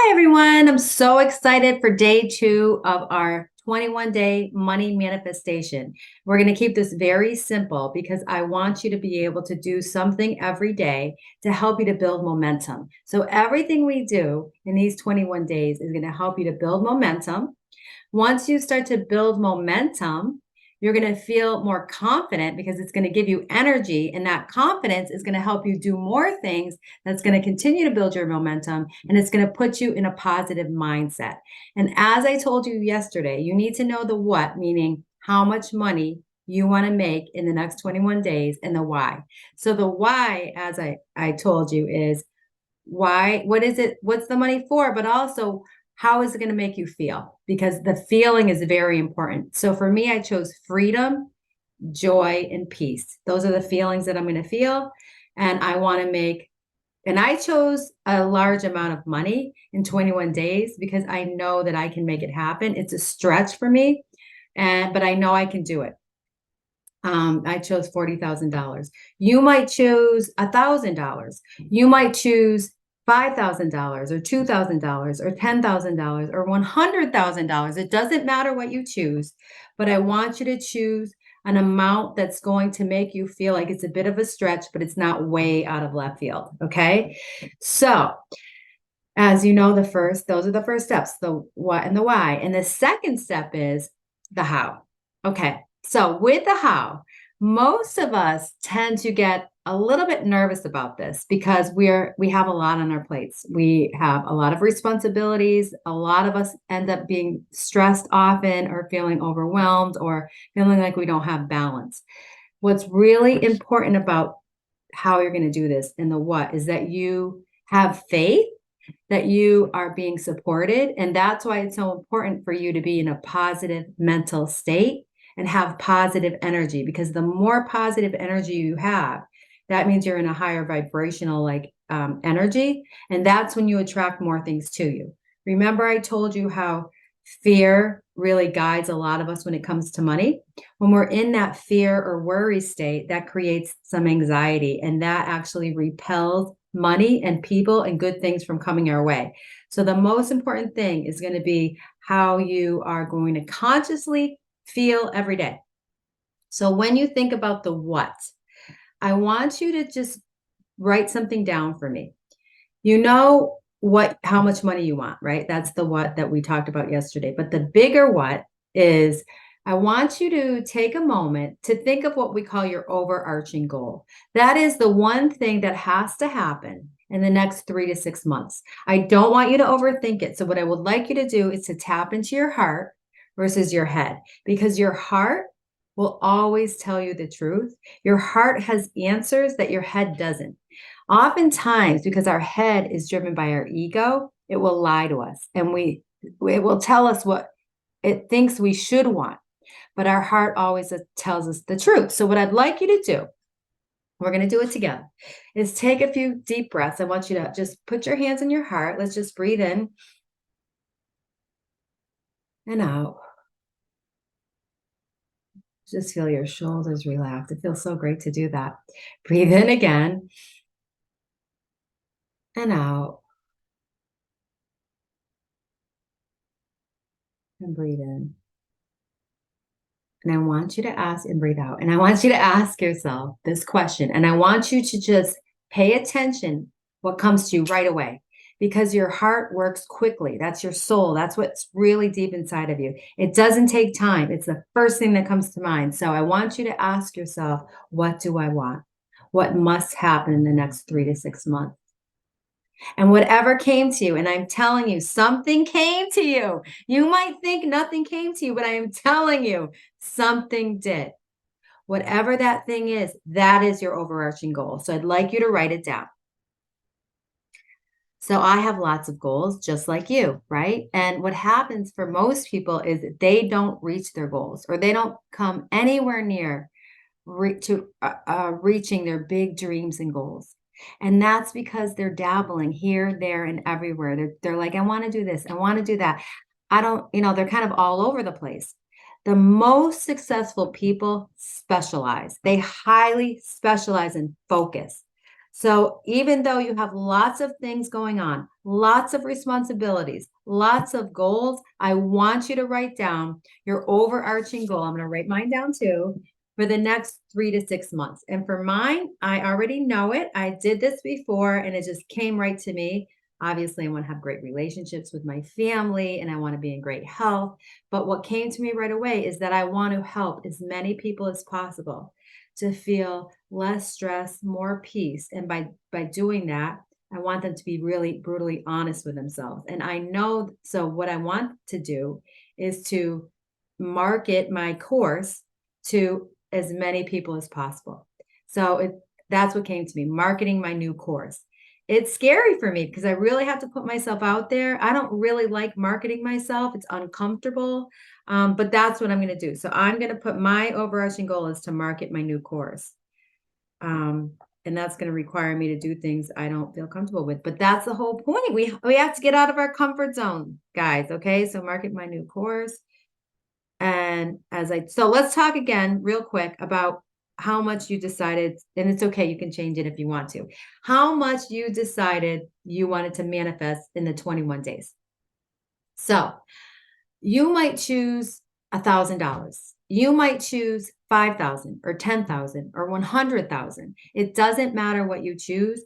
Hi, everyone. I'm so excited for day 2 of our 21-day money manifestation. We're going to keep this very simple because I want you to be able to do something every day to help you to build momentum. So everything we do in these 21 days is going to help you to build momentum. Once you start to build momentum, you're going to feel more confident because it's going to give you energy, and that confidence is going to help you do more things. That's going to continue to build your momentum, and it's going to put you in a positive mindset. And as I told you yesterday, you need to know the what, meaning how much money you want to make in the next 21 days, and the why. So the why, as I told you, is why, what is it, what's the money for, but also how is it going to make you feel? Because the feeling is very important. So for me, I chose freedom, joy, and peace. Those are the feelings that I'm going to feel. And I want to make, and I chose a large amount of money in 21 days because I know that I can make it happen. It's a stretch for me, but I know I can do it. I chose $40,000. You might choose $1,000. You might choose $5,000 or $2,000 or $10,000 or $100,000. It doesn't matter what you choose, but I want you to choose an amount that's going to make you feel like it's a bit of a stretch, but it's not way out of left field. Okay. So, as you know, those are the first steps, the what and the why. And the second step is the how. Okay. So with the how, most of us tend to get a little bit nervous about this because we have a lot on our plates. We have a lot of responsibilities. A lot of us end up being stressed often or feeling overwhelmed or feeling like we don't have balance. What's really important about how you're going to do this and the what is that you have faith that you are being supported. And that's why it's so important for you to be in a positive mental state and have positive energy, because the more positive energy you have, that means you're in a higher vibrational energy. And that's when you attract more things to you. Remember, I told you how fear really guides a lot of us when it comes to money. When we're in that fear or worry state, that creates some anxiety, and that actually repels money and people and good things from coming our way. So the most important thing is going to be how you are going to consciously feel every day. So when you think about the what, I want you to just write something down for me. You know how much money you want, right? That's the what that we talked about yesterday. But the bigger what is, I want you to take a moment to think of what we call your overarching goal. That is the one thing that has to happen in the next 3 to 6 months. I don't want you to overthink it. So what I would like you to do is to tap into your heart versus your head, because your heart will always tell you the truth. Your heart has answers that your head doesn't. Oftentimes, because our head is driven by our ego, it will lie to us, and it will tell us what it thinks we should want. But our heart always tells us the truth. So what I'd like you to do, we're going to do it together, is take a few deep breaths. I want you to just put your hands in your heart. Let's just breathe in and out. Just feel your shoulders relax. It feels so great to do that. Breathe in again and out, and breathe in. And I want you to ask and breathe out. And I want you to ask yourself this question. And I want you to just pay attention what comes to you right away, because your heart works quickly. That's your soul. That's what's really deep inside of you. It doesn't take time. It's the first thing that comes to mind. So I want you to ask yourself, what do I want? What must happen in the next 3 to 6 months? And whatever came to you, and I'm telling you, something came to you. You might think nothing came to you, but I am telling you, something did. Whatever that thing is, that is your overarching goal. So I'd like you to write it down. So I have lots of goals, just like you, right? And what happens for most people is they don't reach their goals, or they don't come anywhere near reaching their big dreams and goals. And that's because they're dabbling here, there, and everywhere. They're like, I want to do this, I want to do that. I don't, they're kind of all over the place. The most successful people specialize. They highly specialize and focus. So even though you have lots of things going on, lots of responsibilities, lots of goals, I want you to write down your overarching goal. I'm going to write mine down too for the next 3 to 6 months. And for mine, I already know it. I did this before and it just came right to me. Obviously, I want to have great relationships with my family and I want to be in great health. But what came to me right away is that I want to help as many people as possible to feel less stress, more peace. And by doing that, I want them to be really brutally honest with themselves. And I know, so what I want to do is to market my course to as many people as possible. So that's what came to me, marketing my new course. It's scary for me because I really have to put myself out there. I don't really like marketing myself. It's uncomfortable. But that's what I'm going to do. So I'm going to put my overarching goal is to market my new course. Um, and that's going to require me to do things I don't feel comfortable with. But that's the whole point. We have to get out of our comfort zone, guys. Okay. So market my new course. And so let's talk again real quick about how much you decided, and it's okay, you can change it if you want to. How much you decided you wanted to manifest in the 21 days. So you might choose $1,000. You might choose 5,000 or 10,000 or 100,000. It doesn't matter what you choose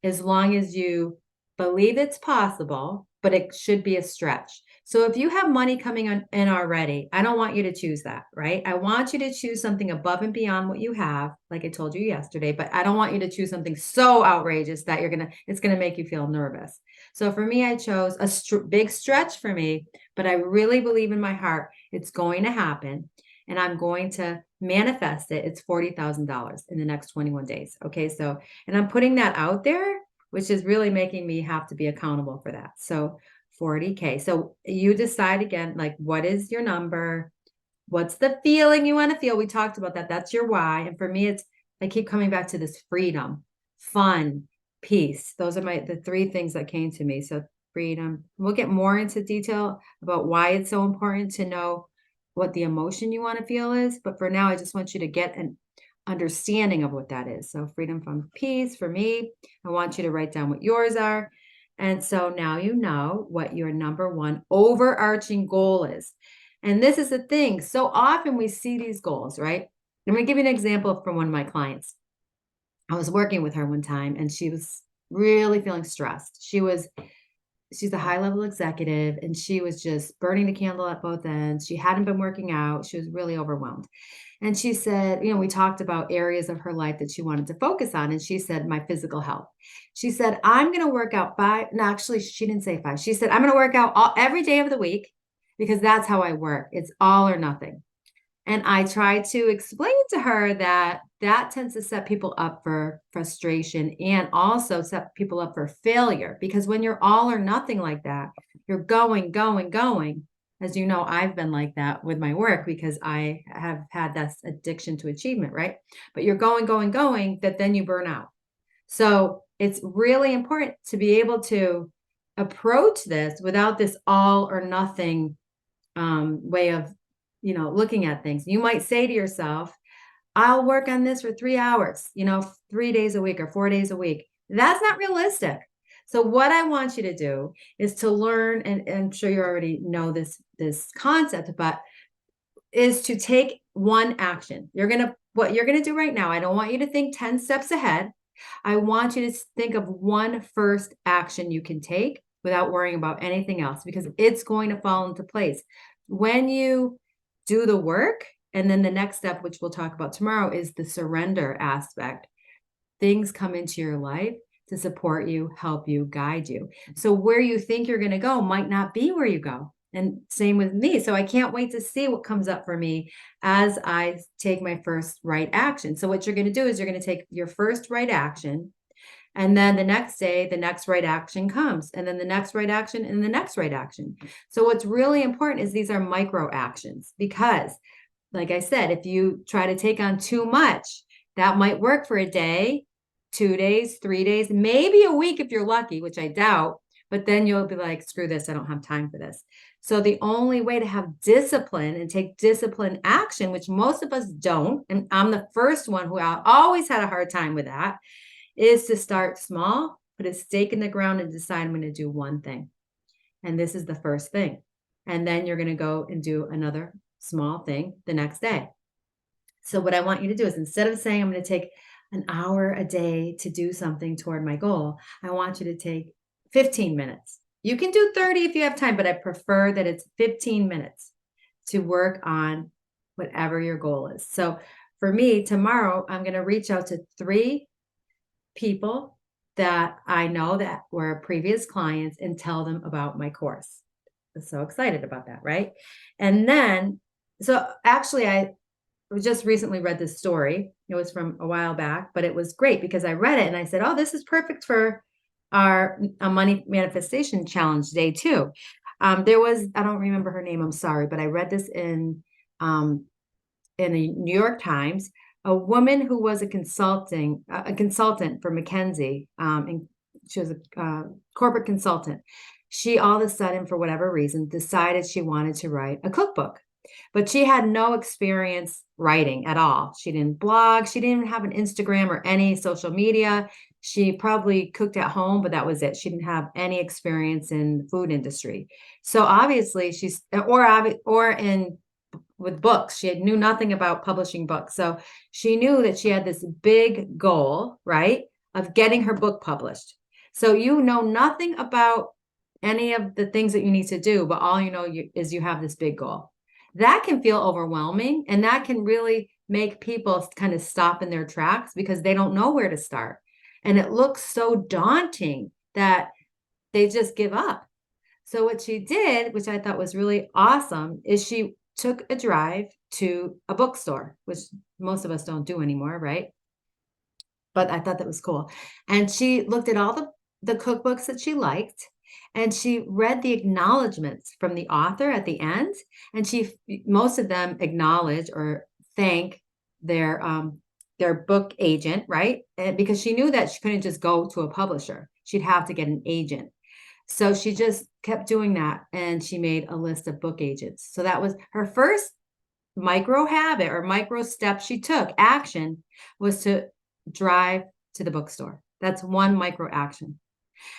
as long as you believe it's possible, but it should be a stretch. So if you have money coming in already, I don't want you to choose that, right? I want you to choose something above and beyond what you have, like I told you yesterday, but I don't want you to choose something so outrageous that it's going to make you feel nervous. So for me, I chose a big stretch for me, but I really believe in my heart it's going to happen and I'm going to manifest it. It's $40,000 in the next 21 days. Okay. So, and I'm putting that out there, which is really making me have to be accountable for that. So 40K. So you decide again, like, what is your number? What's the feeling you want to feel? We talked about that. That's your why. And for me, I keep coming back to this freedom, fun, peace. Those are the three things that came to me. So freedom. We'll get more into detail about why it's so important to know what the emotion you want to feel is. But for now, I just want you to get an understanding of what that is. So freedom from peace for me. I want you to write down what yours are. And so now you know what your number one overarching goal is. And this is the thing. So often we see these goals, right? I'm going to give you an example from one of my clients. I was working with her one time and she was really feeling stressed. She's a high level executive and she was just burning the candle at both ends. She hadn't been working out. She was really overwhelmed. And she said, we talked about areas of her life that she wanted to focus on. And she said, my physical health. She said, I'm going to work out no, actually, she didn't say 5. She said, I'm going to work out every day of the week because that's how I work. It's all or nothing. And I tried to explain to her that tends to set people up for frustration and also set people up for failure. Because when you're all or nothing like that, you're going, going, going. As you know, I've been like that with my work because I have had this addiction to achievement, right? But you're going, going, going, that then you burn out. So it's really important to be able to approach this without this all or nothing way of looking at things. You might say to yourself, I'll work on this for 3 hours, 3 days a week or 4 days a week. That's not realistic. So what I want you to do is to learn, and I'm sure you already know this concept, but is to take one action. What you're going to do right now. I don't want you to think 10 steps ahead. I want you to think of one first action you can take without worrying about anything else because it's going to fall into place. When you do the work, and then the next step, which we'll talk about tomorrow, is the surrender aspect. Things come into your life to support you, help you, guide you. So where you think you're going to go might not be where you go. And same with me. So I can't wait to see what comes up for me as I take my first right action. So what you're going to do is you're going to take your first right action. And then the next day, the next right action comes. And then the next right action and the next right action. So what's really important is these are micro actions because, like I said, if you try to take on too much, that might work for a day, 2 days, 3 days, maybe a week if you're lucky, which I doubt. But then you'll be like, screw this, I don't have time for this. So the only way to have discipline and take disciplined action, which most of us don't, and I'm the first one who always had a hard time with that, is to start small, put a stake in the ground and decide I'm going to do one thing. And this is the first thing. And then you're going to go and do another small thing the next day. So what I want you to do is, instead of saying I'm going to take an hour a day to do something toward my goal, I want you to take 15 minutes. You can do 30 if you have time, but I prefer that it's 15 minutes to work on whatever your goal is. So for me, tomorrow, I'm going to reach out to 3 people that I know that were previous clients and tell them about my course. I'm so excited about that, right? And then, so actually, I just recently read this story. It was from a while back, but it was great because I read it and I said, oh, this is perfect for our money manifestation challenge day 2. There was, I don't remember her name, I'm sorry, but I read this in the New York Times, a woman who was a consultant for McKinsey, and she was a corporate consultant. She all of a sudden, for whatever reason, decided she wanted to write a cookbook, but she had no experience writing at all. She didn't blog. She didn't have an Instagram or any social media. She probably cooked at home, but that was it. She didn't have any experience in the food industry. So obviously she's, or in with books. She knew nothing about publishing books. So she knew that she had this big goal, right, of getting her book published. So you know nothing about any of the things that you need to do, but all you know is you have this big goal. That can feel overwhelming, and that can really make people kind of stop in their tracks because they don't know where to start. And it looks so daunting that they just give up. So what she did, which I thought was really awesome, is she took a drive to a bookstore, which most of us don't do anymore, right? But I thought that was cool. And she looked at all the cookbooks that she liked, and she read the acknowledgments from the author at the end. And most of them acknowledge or thank their book agent, right? And because she knew that she couldn't just go to a publisher, she'd have to get an agent. So she just kept doing that, and she made a list of book agents. So that was her first micro habit or micro step she took. Action was to drive to the bookstore. That's one micro action.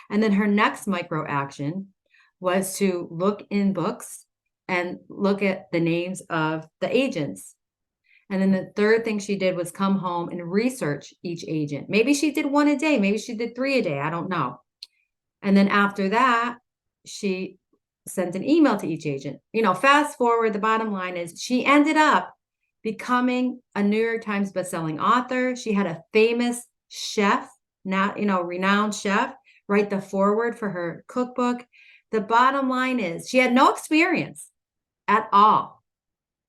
And then her next micro action was to look in books and look at the names of the agents. And then the third thing she did was come home and research each agent. Maybe she did 1 a day. Maybe she did 3 a day. I don't know. And then after that, she sent an email to each agent. Fast forward, the bottom line is she ended up becoming a New York Times bestselling author. She had a famous chef, renowned chef, write the foreword for her cookbook. The bottom line is she had no experience at all,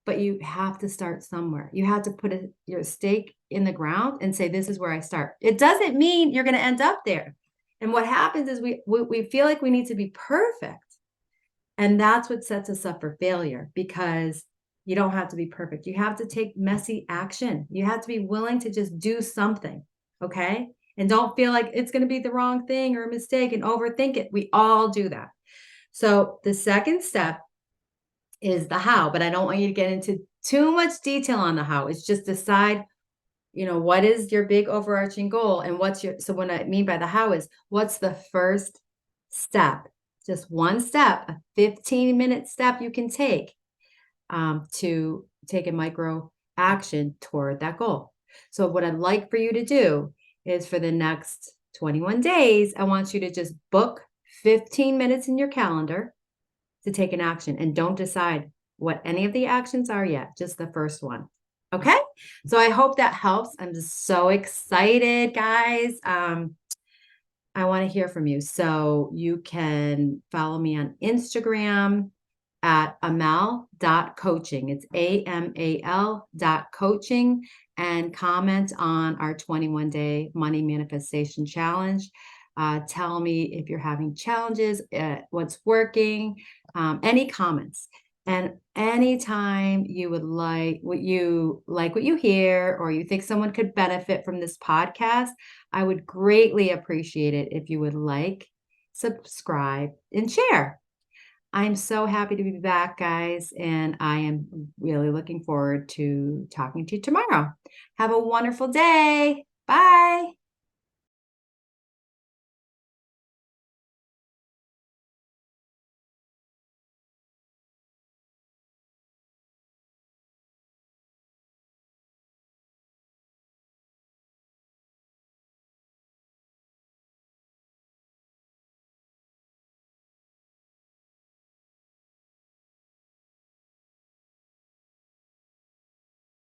but you have to start somewhere. You have to put your stake in the ground and say, this is where I start. It doesn't mean you're going to end up there. And what happens is we feel like we need to be perfect. And that's what sets us up for failure, because you don't have to be perfect. You have to take messy action. You have to be willing to just do something, okay? And don't feel like it's going to be the wrong thing or a mistake and overthink it. We all do that. So the second step is the how, but I don't want you to get into too much detail on the how. It's just decide, what is your big overarching goal, and so what I mean by the how is, what's the first step? Just one step, a 15-minute step you can take to take a micro action toward that goal. So what I'd like for you to do is, for the next 21 days, I want you to just book 15 minutes in your calendar to take an action, and don't decide what any of the actions are yet, just the first one. Okay. So I hope that helps. I'm just so excited, guys. I want to hear from you. So you can follow me on Instagram at amal.coaching. It's AMAL.coaching, and comment on our 21-day money manifestation challenge. Tell me if you're having challenges, what's working, any comments. And anytime you would like what you hear, or you think someone could benefit from this podcast, I would greatly appreciate it if you would like, subscribe, and share. I'm so happy to be back, guys, and I am really looking forward to talking to you tomorrow. Have a wonderful day. Bye.